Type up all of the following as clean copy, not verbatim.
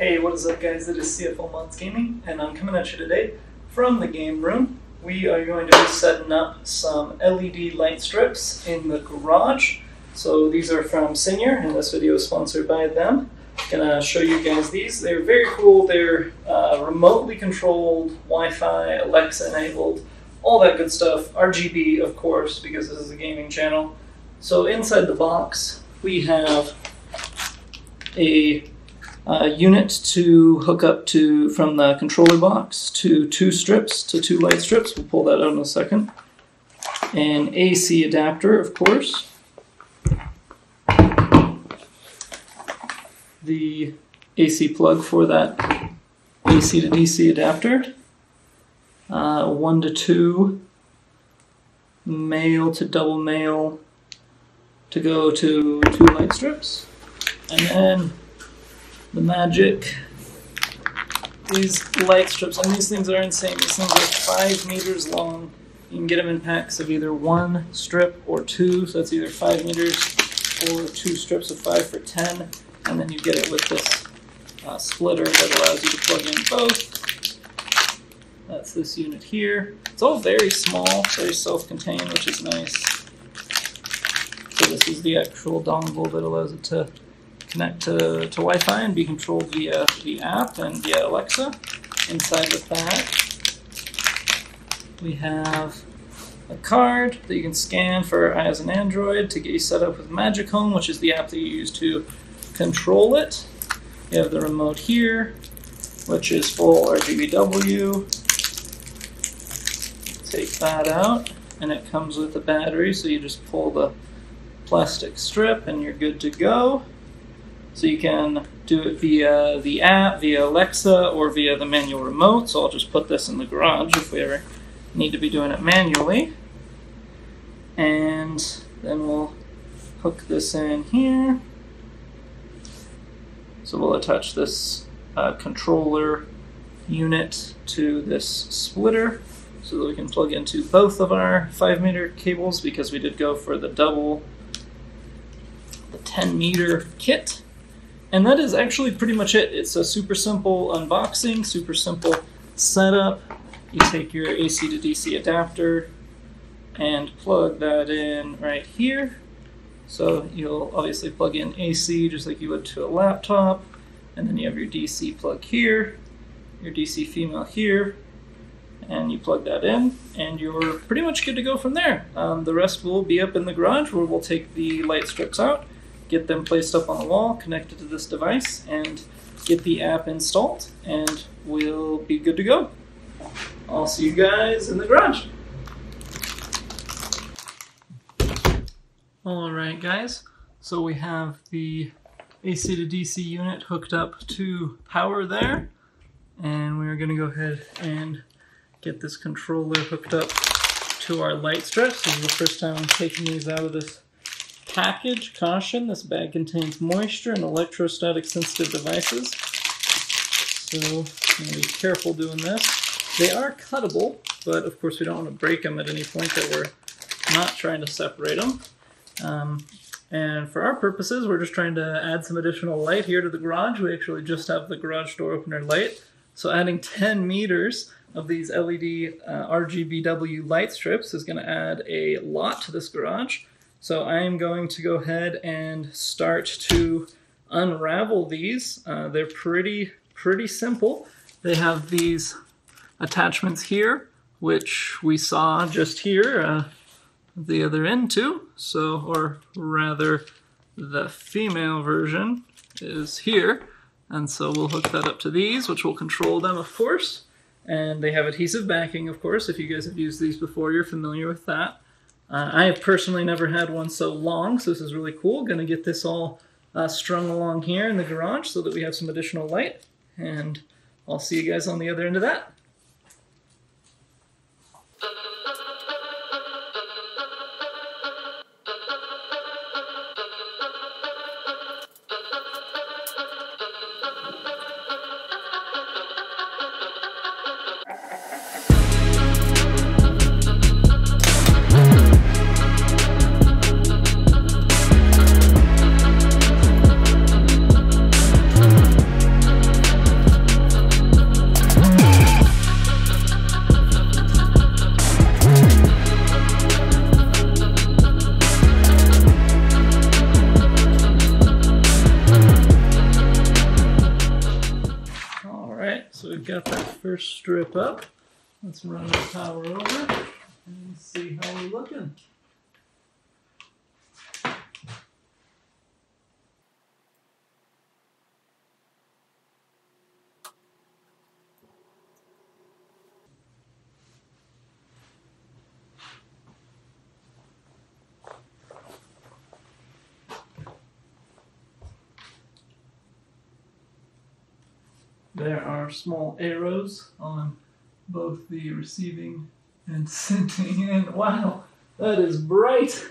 Hey, what is up guys, it is CFO Mods Gaming, and I'm coming at you today from the game room. We are going to be setting up some LED light strips in the garage. So these are from Senyer, and this video is sponsored by them. I'm going to show you guys these. They're very cool. They're remotely controlled, Wi-Fi, Alexa enabled, all that good stuff. RGB, of course, because this is a gaming channel. So inside the box, we have a unit to hook up to from the controller box to two light strips. We'll pull that out in a second. An AC adapter, of course. The AC plug for that AC to DC adapter. 1 to 2 male to double male to go to 2 light strips. And then the magic, these light strips, and these things are insane. These things are 5 meters long. You can get them in packs of either 1 strip or 2, so that's either 5 meters or 2 strips of 5 for 10. And then you get it with this splitter that allows you to plug in both. That's this unit here. It's all very small, very self-contained, which is nice. So this is the actual dongle that allows it to connect to Wi-Fi and be controlled via the app and via Alexa. Inside the bag, we have a card that you can scan for iOS and Android to get you set up with Magic Home, which is the app that you use to control it. You have the remote here, which is full RGBW. Take that out, and it comes with a battery, so you just pull the plastic strip and you're good to go. So you can do it via the app, via Alexa, or via the manual remote. So I'll just put this in the garage if we ever need to be doing it manually. And then we'll hook this in here. So we'll attach this controller unit to this splitter so that we can plug into both of our 5-meter cables, because we did go for the 10-meter kit. And that is actually pretty much it. It's a super simple unboxing, super simple setup. You take your AC to DC adapter and plug that in right here. So you'll obviously plug in AC just like you would to a laptop, and then you have your DC plug here, your DC female here, and you plug that in, and you're pretty much good to go from there. The rest will be up in the garage, where we'll take the light strips out, get them placed up on the wall, connected to this device, and get the app installed, and we'll be good to go. I'll see you guys in the garage. Alright guys, so we have the AC to DC unit hooked up to power there, and we're going to go ahead and get this controller hooked up to our light strips. This is the first time I'm taking these out of this package. Caution, this bag contains moisture and electrostatic sensitive devices, so I'm going to be careful doing this. They are cuttable, but of course we don't want to break them at any point that we're not trying to separate them. And for our purposes, we're just trying to add some additional light here to the garage. We actually just have the garage door opener light, so adding 10 meters of these LED RGBW light strips is going to add a lot to this garage. So I am going to go ahead and start to unravel these. They're pretty simple. They have these attachments here, which we saw just here, the other end too. So, or rather, the female version is here. And so we'll hook that up to these, which will control them, of course. And they have adhesive backing, of course. If you guys have used these before, you're familiar with that. I have personally never had one so long, so this is really cool. Going to get this all strung along here in the garage so that we have some additional light. And I'll see you guys on the other end of that. got that first strip up. Let's run the power over and see how we're looking. There are small arrows on both the receiving and sending end. Wow, that is bright!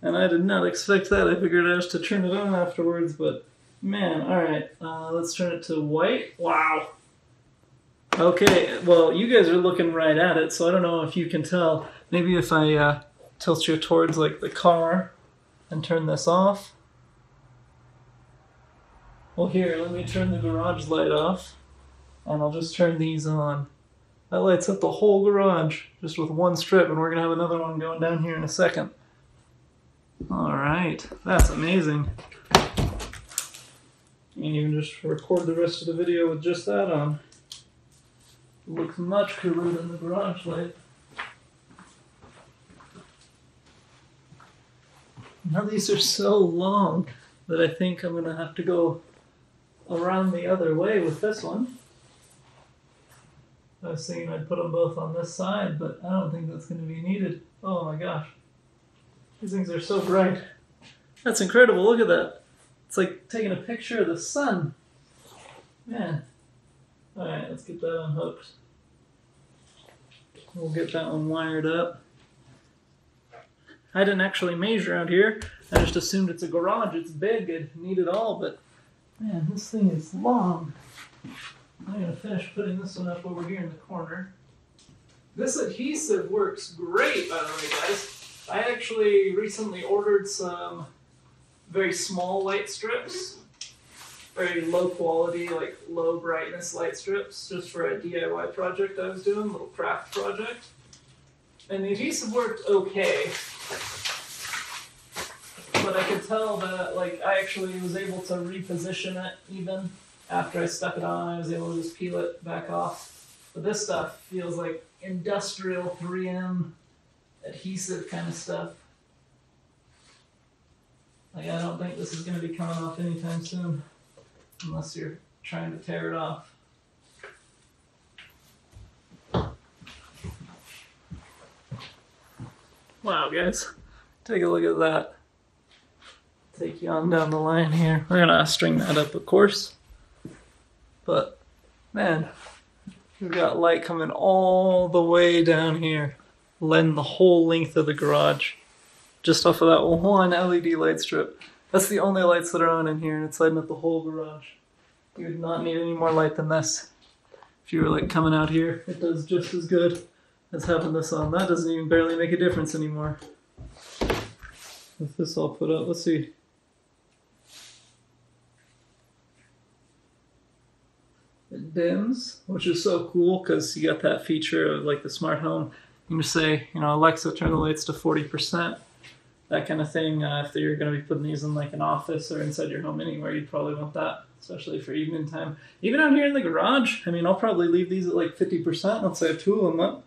And I did not expect that. I figured I was to turn it on afterwards, but man, alright. Let's turn it to white. Wow! Okay, well, you guys are looking right at it, so I don't know if you can tell. Maybe if I tilt you towards like the car and turn this off. Well, here, let me turn the garage light off, and I'll just turn these on. That lights up the whole garage, just with one strip, and we're going to have another one going down here in a second. Alright, that's amazing. You can even just record the rest of the video with just that on. It looks much cooler than the garage light. Now these are so long that I think I'm going to have to go around the other way with this one. I was thinking I'd put them both on this side, but I don't think that's going to be needed. Oh my gosh. These things are so bright. That's incredible. Look at that. It's like taking a picture of the sun. Man. Alright, let's get that unhooked. We'll get that one wired up. I didn't actually measure out here. I just assumed it's a garage. It's big. It need it all, but man, this thing is long. I'm going to finish putting this one up over here in the corner. This adhesive works great, by the way, guys. I actually recently ordered some very small light strips. Very low quality, like low brightness light strips, just for a DIY project I was doing, a little craft project. And the adhesive worked okay. But I could tell that, like, I actually was able to reposition it even after I stuck it on. I was able to just peel it back off. But this stuff feels like industrial 3M adhesive kind of stuff. Like, I don't think this is going to be coming off anytime soon, unless you're trying to tear it off. Wow, guys, take a look at that. Take you on down the line here. We're gonna string that up, of course. But, man, we've got light coming all the way down here, letting the whole length of the garage, just off of that one LED light strip. That's the only lights that are on in here, and it's lighting up the whole garage. You would not need any more light than this. If you were like coming out here, it does just as good as having this on. That doesn't even barely make a difference anymore. With this all put up, let's see. It dims, which is so cool because you got that feature of like the smart home. You can just say, you know, Alexa, turn the lights to 40%. That kind of thing. If you're going to be putting these in like an office or inside your home anywhere, you'd probably want that, especially for evening time. Even out here in the garage, I mean, I'll probably leave these at like 50%. Let's say I have two of them up.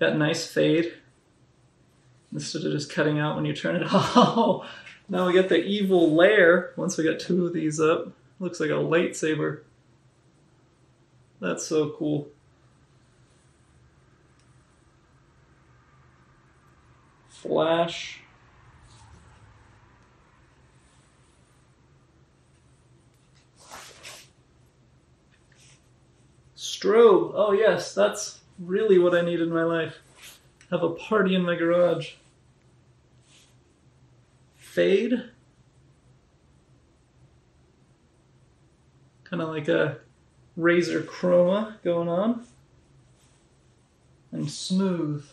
Got a nice fade. Instead of just cutting out when you turn it off. Now we got the evil layer. Once we got two of these up, looks like a lightsaber. That's so cool. Flash. Strobe. Oh yes, that's really what I need in my life. Have a party in my garage. Fade. Kind of like a razor chroma going on. And smooth.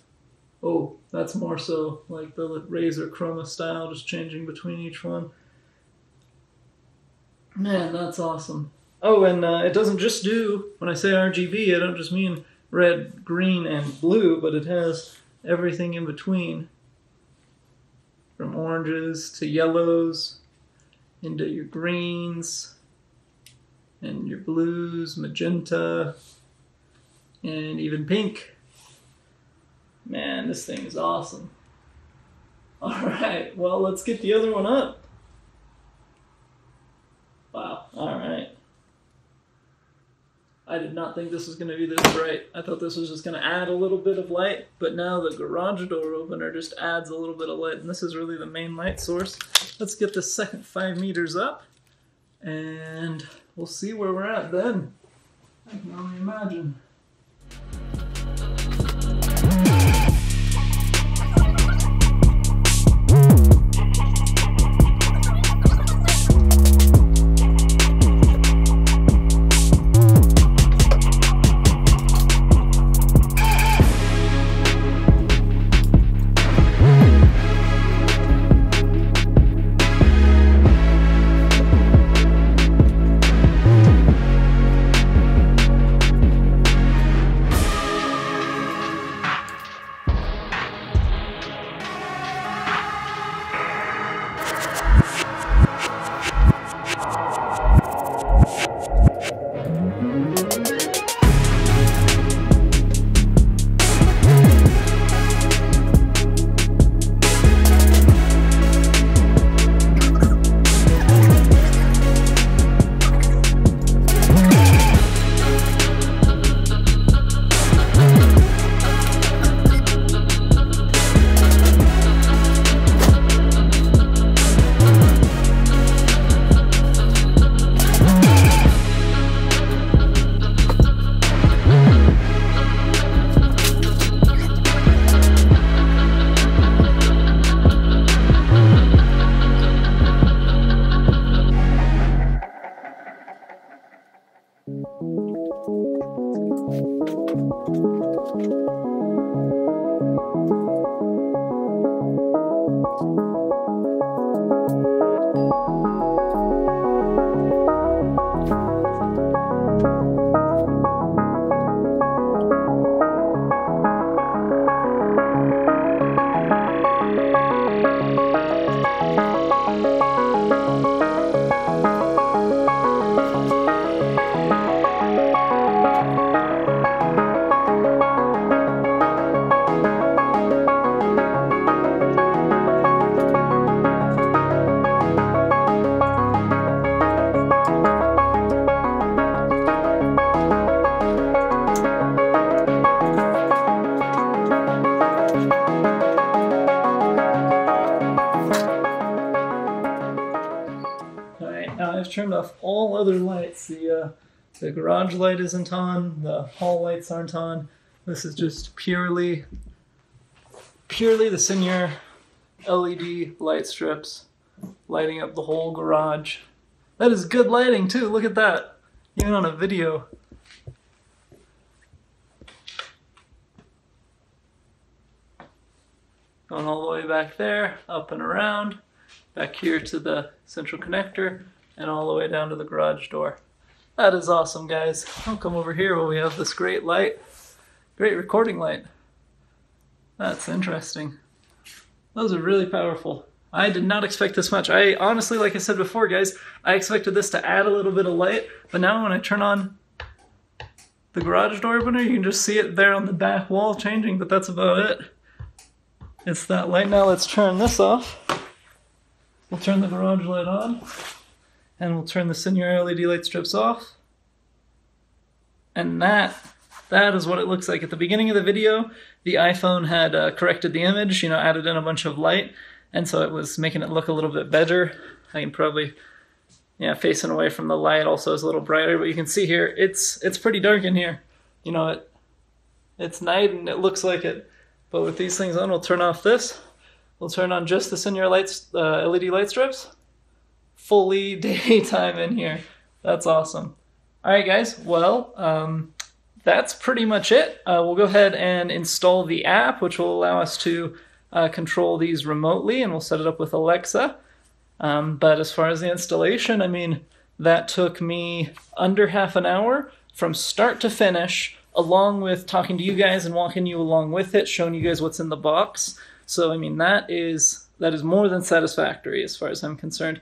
Oh, that's more so like the razor chroma style, just changing between each one. Man, that's awesome. Oh, and it doesn't just do, when I say RGB, I don't just mean red, green, and blue, but it has everything in between. From oranges to yellows, into your greens, and your blues, magenta, and even pink. Man, this thing is awesome. All right, well, let's get the other one up. Wow, all right. I did not think this was going to be this bright. I thought this was just going to add a little bit of light, but now the garage door opener just adds a little bit of light, and this is really the main light source. Let's get the second 5 meters up, and we'll see where we're at then. I can only imagine. I've turned off all other lights. The garage light isn't on, the hall lights aren't on. This is just purely the Senyer LED light strips lighting up the whole garage. That is good lighting too, look at that, even on a video. Going all the way back there, up and around, back here to the central connector, and all the way down to the garage door. That is awesome, guys. I'll come over here where we have this great light, great recording light. That's interesting. Those are really powerful. I did not expect this much. I honestly, like I said before, guys, I expected this to add a little bit of light, but now when I turn on the garage door opener, you can just see it there on the back wall changing, but that's about it. It's that light. Now let's turn this off. We'll turn the garage light on, and we'll turn the Senyer LED light strips off. And that is what it looks like. At the beginning of the video, the iPhone had corrected the image, added in a bunch of light, and so it was making it look a little bit better. I can probably, facing away from the light also is a little brighter, but you can see here, it's pretty dark in here. It's night and it looks like it. But with these things on, we'll turn off this. We'll turn on just the Senyer lights, LED light strips. Fully daytime in here. That's awesome. All right, guys. Well, that's pretty much it. We'll go ahead and install the app, which will allow us to control these remotely, and we'll set it up with Alexa. But as far as the installation, that took me under half an hour from start to finish, along with talking to you guys and walking you along with it, showing you guys what's in the box. So, that is more than satisfactory as far as I'm concerned.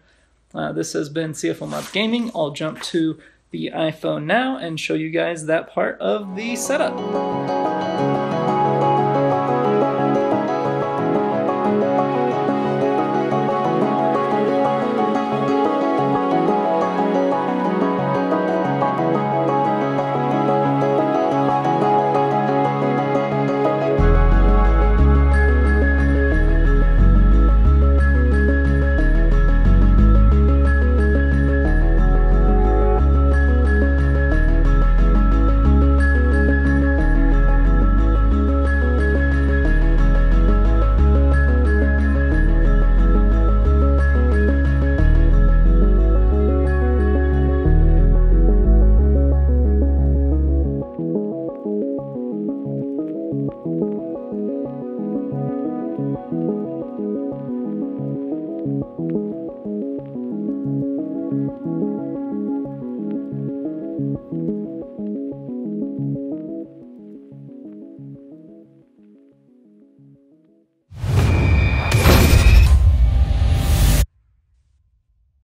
This has been CFO Mods Gaming. I'll jump to the iPhone now and show you guys that part of the setup.